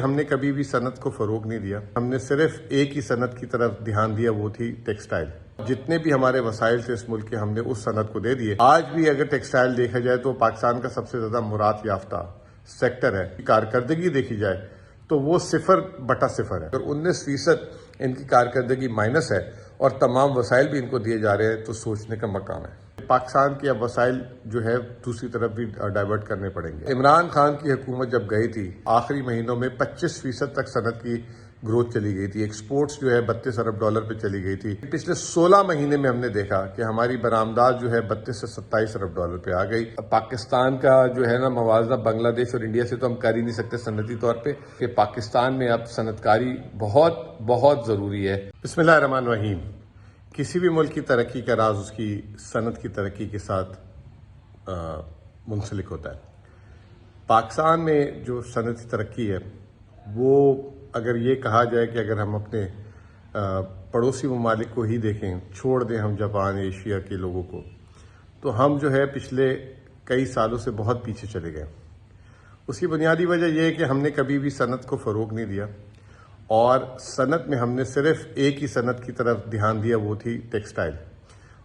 ہم نے کبھی بھی صنعت کو فروغ نہیں دیا. ہم نے صرف ایک ہی صنعت کی طرف دھیان دیا، وہ تھی ٹیکسٹائل. جتنے بھی ہمارے وسائل تھے اس ملک کے ہم نے اس صنعت کو دے دیے. آج بھی اگر ٹیکسٹائل دیکھا جائے تو پاکستان کا سب سے زیادہ مراد یافتہ سیکٹر ہے. کارکردگی دیکھی جائے تو وہ 0/0 ہے. اگر 19% ان کی کارکردگی مائنس ہے اور تمام وسائل بھی ان کو دیے جا رہے ہیں تو سوچنے کا مقام ہے. پاکستان کے اب وسائل جو ہے دوسری طرف بھی ڈائیورٹ کرنے پڑیں گے. عمران خان کی حکومت جب گئی تھی آخری مہینوں میں 25% تک صنعت کی گروتھ چلی گئی تھی. ایکسپورٹس جو ہے $32 ارب پہ چلی گئی تھی. پچھلے 16 مہینے میں ہم نے دیکھا کہ ہماری برآمدات جو ہے 32 سے 27 ارب پہ آ گئی. پاکستان کا جو ہے نا موازنہ بنگلہ دیش اور انڈیا سے تو ہم کر ہی نہیں سکتے صنعتی طور پہ، کہ پاکستان میں اب صنعت کاری بہت بہت ضروری ہے. بسم اللہ الرحمن الرحیم. کسی بھی ملک کی ترقی کا راز اس کی صنعت کی ترقی کے ساتھ منسلک ہوتا ہے. پاکستان میں جو صنعتی ترقی ہے وہ اگر یہ کہا جائے کہ اگر ہم اپنے پڑوسی ممالک کو ہی دیکھیں، چھوڑ دیں ہم جاپان ایشیا کے لوگوں کو، تو ہم جو ہے پچھلے کئی سالوں سے بہت پیچھے چلے گئے. اس کی بنیادی وجہ یہ ہے کہ ہم نے کبھی بھی صنعت کو فروغ نہیں دیا، اور صنعت میں ہم نے صرف ایک ہی صنعت کی طرف دھیان دیا، وہ تھی ٹیکسٹائل.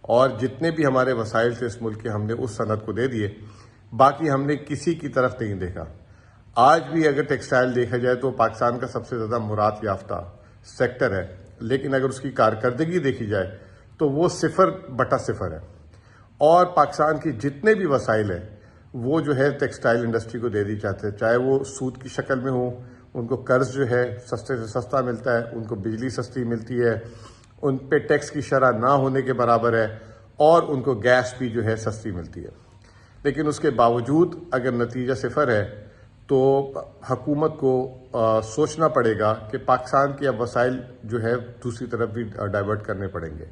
اور جتنے بھی ہمارے وسائل تھے اس ملک کے ہم نے اس صنعت کو دے دیے. باقی ہم نے کسی کی طرف نہیں دیکھا. آج بھی اگر ٹیکسٹائل دیکھا جائے تو پاکستان کا سب سے زیادہ مراد یافتہ سیکٹر ہے، لیکن اگر اس کی کارکردگی دیکھی جائے تو وہ 0/0 ہے. اور پاکستان کی جتنے بھی وسائل ہیں وہ جو ہے ٹیکسٹائل انڈسٹری کو دے دی جاتے ہیں، چاہے وہ سود کی شکل میں ہو، ان کو قرض جو ہے سستے سے سستا ملتا ہے، ان کو بجلی سستی ملتی ہے، ان پہ ٹیکس کی شرح نہ ہونے کے برابر ہے، اور ان کو گیس بھی جو ہے سستی ملتی ہے. لیکن اس کے باوجود اگر نتیجہ 0 ہے تو حکومت کو سوچنا پڑے گا کہ پاکستان کے اب وسائل جو ہے دوسری طرف بھی ڈائیورٹ کرنے پڑیں گے.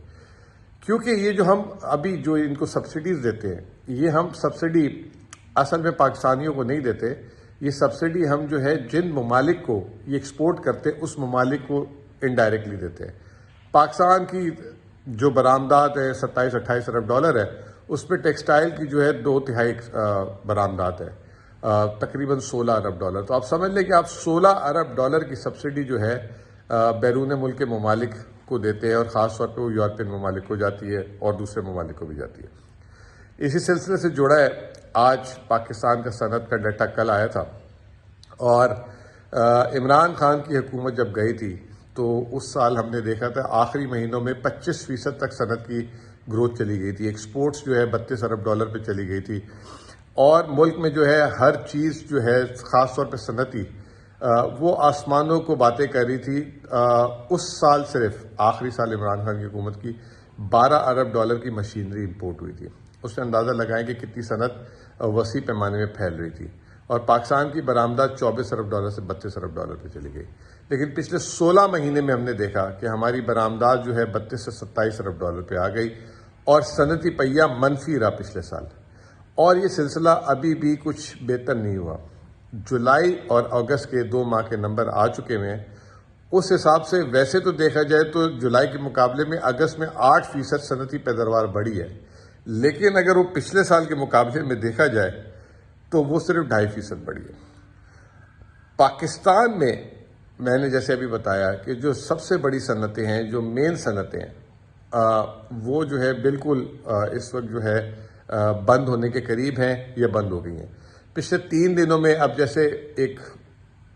کیونکہ یہ جو ہم ابھی جو ان کو سبسڈیز دیتے ہیں، یہ ہم سبسڈی اصل میں پاکستانیوں کو نہیں دیتے. یہ سبسڈی ہم جو ہے جن ممالک کو یہ ایکسپورٹ کرتے اس ممالک کو انڈائریکٹلی دیتے ہیں. پاکستان کی جو برآمدات ہے 27-28 ارب ڈالر ہے، اس پہ ٹیکسٹائل کی جو ہے 2/3 برآمدات ہے، تقریباً 16 ارب ڈالر. تو آپ سمجھ لیں کہ آپ 16 ارب ڈالر کی سبسڈی جو ہے بیرون ملک کے ممالک کو دیتے ہیں، اور خاص طور پہ وہ یورپین ممالک کو جاتی ہے اور دوسرے ممالک کو بھی جاتی ہے. اسی سلسلے سے جڑا ہے آج پاکستان کا صنعت کا ڈیٹا کل آیا تھا، اور عمران خان کی حکومت جب گئی تھی تو اس سال ہم نے دیکھا تھا آخری مہینوں میں 25% تک صنعت کی گروتھ چلی گئی تھی. ایکسپورٹس جو ہے 32 ارب ڈالر پہ چلی گئی تھی، اور ملک میں جو ہے ہر چیز جو ہے خاص طور پہ صنعتی وہ آسمانوں کو باتیں کر رہی تھی. اس سال صرف آخری سال عمران خان کی حکومت کی 12 ارب ڈالر کی مشینری امپورٹ ہوئی تھی. اس سے اندازہ لگائیں کہ کتنی صنعت وسیع پیمانے میں پھیل رہی تھی. اور پاکستان کی برآمدات 24 ارب ڈالر سے 32 ارب ڈالر پہ چلی گئی. لیکن پچھلے 16 مہینے میں ہم نے دیکھا کہ ہماری برآمدات جو ہے 32 سے 27 ارب ڈالر پہ آ گئی، اور صنعتی پہیہ منفی رہا پچھلے سال. اور یہ سلسلہ ابھی بھی کچھ بہتر نہیں ہوا. جولائی اور اگست کے 2 ماہ کے نمبر آ چکے ہیں. اس حساب سے ویسے تو دیکھا جائے تو جولائی کے مقابلے میں اگست میں 8% صنعتی پیداوار بڑھی ہے، لیکن اگر وہ پچھلے سال کے مقابلے میں دیکھا جائے تو وہ صرف 2.5% بڑھی ہے. پاکستان میں نے جیسے ابھی بتایا کہ جو سب سے بڑی صنعتیں ہیں، جو مین صنعتیں ہیں، وہ جو ہے بالکل اس وقت جو ہے بند ہونے کے قریب ہیں یا بند ہو گئی ہیں. پچھلے 3 دنوں میں اب جیسے ایک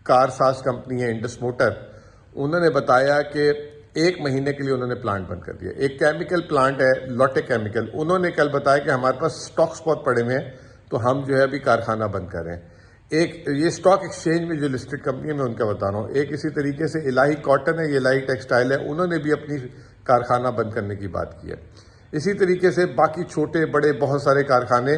کار ساز کمپنی ہے انڈس موٹر، انہوں نے بتایا کہ 1 مہینے کے لیے انہوں نے پلانٹ بند کر دیا. ایک کیمیکل پلانٹ ہے لوٹے کیمیکل، انہوں نے کل بتایا کہ ہمارے پاس سٹاکس بہت پڑے ہوئے ہیں تو ہم جو ہے ابھی کارخانہ بند کر رہے ہیں. ایک یہ سٹاک ایکسچینج میں جو لسٹڈ کمپنی ہے میں ان کا بتا رہا ہوں. ایک اسی طریقے سے الہی کاٹن ہے، یہ الہی ٹیکسٹائل ہے، انہوں نے بھی اپنی کارخانہ بند کرنے کی بات کی ہے. اسی طریقے سے باقی چھوٹے بڑے بہت سارے کارخانے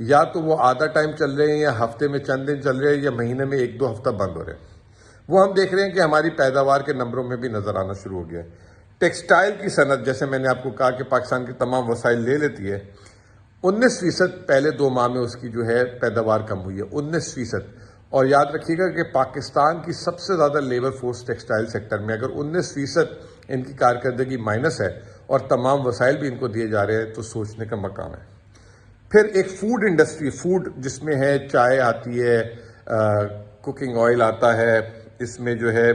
یا تو وہ آدھا ٹائم چل رہے ہیں، یا ہفتے میں چند دن چل رہے ہیں، یا مہینے میں 1-2 ہفتہ بند ہو رہے ہیں. وہ ہم دیکھ رہے ہیں کہ ہماری پیداوار کے نمبروں میں بھی نظر آنا شروع ہو گیا ہے. ٹیکسٹائل کی صنعت جیسے میں نے آپ کو کہا کہ پاکستان کے تمام وسائل لے لیتی ہے، 19% پہلے 2 ماہ میں اس کی جو ہے پیداوار کم ہوئی ہے، 19%. اور یاد رکھیے گا کہ پاکستان کی سب سے زیادہ لیبر فورس ٹیکسٹائل سیکٹر میں، اگر 19% ان کی کارکردگی مائنس ہے اور تمام وسائل بھی ان کو دیے جا رہے ہیں تو سوچنے کا مقام ہے. پھر ایک فوڈ انڈسٹری، فوڈ جس میں ہے چائے آتی ہے، کوکنگ آئل آتا ہے، اس میں جو ہے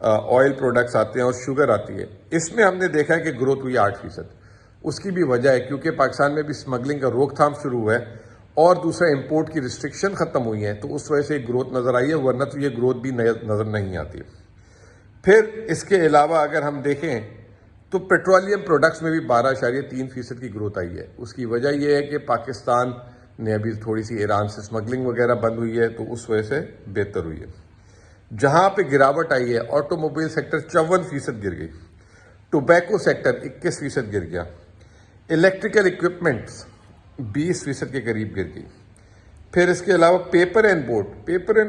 آئل پروڈکٹس آتے ہیں اور شوگر آتی ہے. اس میں ہم نے دیکھا ہے کہ گروتھ ہوئی 8%. اس کی بھی وجہ ہے کیونکہ پاکستان میں بھی اسمگلنگ کا روک تھام شروع ہوا ہے اور دوسرا امپورٹ کی ریسٹرکشن ختم ہوئی ہیں، تو اس وجہ سے گروتھ نظر آئی ہے، ورنہ تو یہ گروتھ بھی نظر نہیں آتی. پھر اس کے علاوہ اگر ہم دیکھیں تو پیٹرولیم پروڈکٹس میں بھی 12.3% کی گروتھ آئی ہے. اس کی وجہ یہ ہے کہ پاکستان نے ابھی تھوڑی سی ایران سے اسمگلنگ وغیرہ بند ہوئی ہے، تو اس وجہ سے بہتر ہوئی ہے. جہاں پہ گراوٹ آئی ہے، آٹو موبائل سیکٹر 54% گر گئی، ٹوبیکو سیکٹر 21% گر گیا، الیکٹریکل اکوپمنٹس 20% کے قریب گر گئی. پھر اس کے علاوہ پیپر اینڈ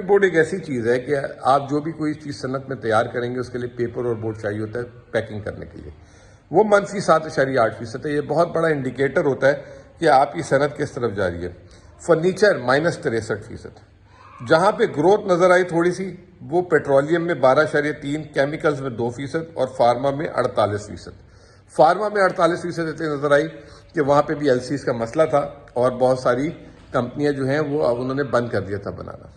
بورڈ ایک ایسی چیز ہے کہ آپ جو بھی کوئی چیز صنعت میں تیار کریں گے اس کے لیے پیپر اور بورڈ چاہیے ہوتا ہے پیکنگ کرنے کے لیے، وہ منفی 7.8% ہے. یہ بہت بڑا انڈیکیٹر ہوتا ہے کہ آپ کی صنعت کس طرف جا رہی ہے. فرنیچر -63%. جہاں پہ گروتھ نظر آئی تھوڑی سی وہ پیٹرولیم میں 12.3%، کیمیکلز میں 2% اور فارما میں 48%. فارما میں 48% اتنی نظر آئی کہ وہاں پہ بھی LCs کا مسئلہ تھا اور بہت ساری کمپنیاں جو ہیں وہ انہوں نے بند کر دیا تھا بنانا.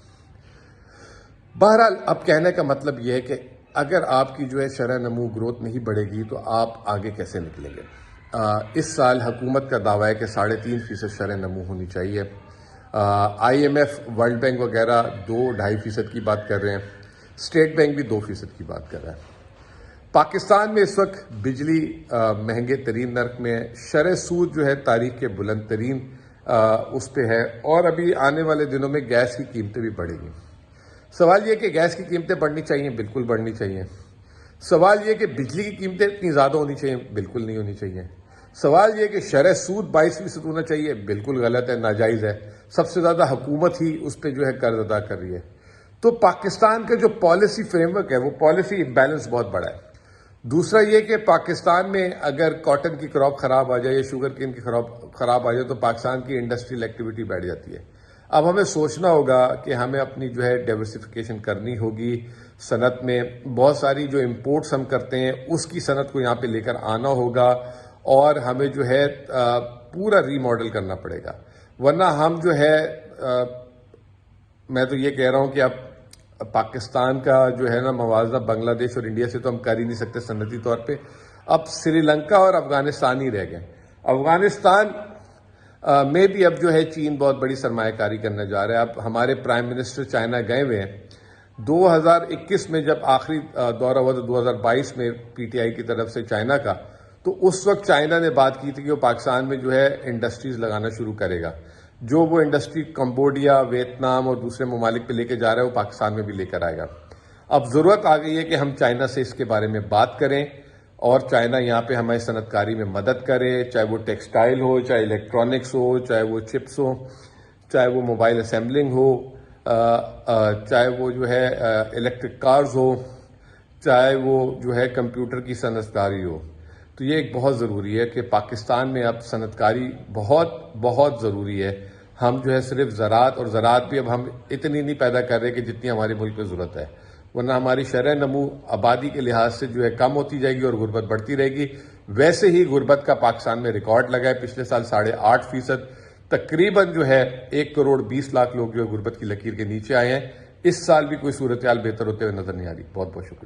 بہرحال اب کہنے کا مطلب یہ ہے کہ اگر آپ کی جو ہے شرح نمو گروتھ نہیں بڑھے گی تو آپ آگے کیسے نکلیں گے. اس سال حکومت کا دعویٰ ہے کہ 3.5% شرح نمو ہونی چاہیے. IMF ورلڈ بینک وغیرہ 2-2.5% کی بات کر رہے ہیں، اسٹیٹ بینک بھی 2% کی بات کر رہا ہے. پاکستان میں اس وقت بجلی مہنگے ترین نرخ میں ہے، شرح سود جو ہے تاریخ کے بلند ترین اس پہ ہے، اور ابھی آنے والے دنوں میں گیس کی قیمتیں بھی بڑھیں گی. سوال یہ کہ گیس کی قیمتیں بڑھنی چاہیے، بالکل بڑھنی چاہیے. سوال یہ کہ بجلی کی قیمتیں اتنی زیادہ ہونی چاہیے، بالکل نہیں ہونی چاہیے. سوال یہ کہ شرح سود 22% ہونا چاہیے، بالکل غلط ہے، ناجائز ہے. سب سے زیادہ حکومت ہی اس پہ جو ہے قرض ادا کر رہی ہے. تو پاکستان کا جو پالیسی فریم ورک ہے وہ پالیسی امبیلنس بہت بڑا ہے. دوسرا یہ کہ پاکستان میں اگر کاٹن کی کراپ خراب آ جائے یا شوگر کین کی خراب آ جائے تو پاکستان کی انڈسٹریل ایکٹیویٹی بیٹھ جاتی ہے. اب ہمیں سوچنا ہوگا کہ ہمیں اپنی جو ہے ڈائیورسفیکیشن کرنی ہوگی. صنعت میں بہت ساری جو امپورٹس ہم کرتے ہیں اس کی صنعت کو یہاں پہ لے کر آنا ہوگا اور ہمیں جو ہے پورا ری ماڈل کرنا پڑے گا، ورنہ ہم جو ہے میں تو یہ کہہ رہا ہوں کہ اب پاکستان کا جو ہے نا موازنہ بنگلہ دیش اور انڈیا سے تو ہم کر ہی نہیں سکتے صنعتی طور پہ. اب سری لنکا اور افغانستان ہی رہ گئے. افغانستان میں بھی اب جو ہے چین بہت بڑی سرمایہ کاری کرنے جا رہا ہے. اب ہمارے پرائم منسٹر چائنا گئے ہوئے ہیں. 2021 میں جب آخری دورہ ہوا تو 2022 میں PTI کی طرف سے چائنا کا، تو اس وقت چائنا نے بات کی تھی کہ وہ پاکستان میں جو ہے انڈسٹریز لگانا شروع کرے گا. جو وہ انڈسٹری کمبوڈیا، ویتنام اور دوسرے ممالک پہ لے کے جا رہا ہے وہ پاکستان میں بھی لے کر آئے گا. اب ضرورت آ گئی ہے کہ ہم چائنا سے اس کے بارے میں بات کریں اور چائنا یہاں پہ ہماری صنعت کاری میں مدد کرے، چاہے وہ ٹیکسٹائل ہو، چاہے الیکٹرانکس ہو، چاہے وہ چپس ہو، چاہے وہ موبائل اسمبلنگ ہو، چاہے وہ جو ہے الیکٹرک کارز ہو، چاہے وہ جو ہے کمپیوٹر کی صنعت کاری ہو. تو یہ ایک بہت ضروری ہے کہ پاکستان میں اب صنعت کاری بہت بہت ضروری ہے. ہم جو ہے صرف زراعت، اور زراعت بھی اب ہم اتنی نہیں پیدا کر رہے کہ جتنی ہمارے ملک میں ضرورت ہے، ورنہ ہماری شرح نمو آبادی کے لحاظ سے جو ہے کم ہوتی جائے گی اور غربت بڑھتی رہے گی. ویسے ہی غربت کا پاکستان میں ریکارڈ لگا ہے، پچھلے سال 8.5%، تقریباً جو ہے 1,20,00,000 لوگ جو ہے غربت کی لکیر کے نیچے آئے ہیں. اس سال بھی کوئی صورتحال بہتر ہوتے ہوئے نظر نہیں آ رہی. بہت بہت شکریہ.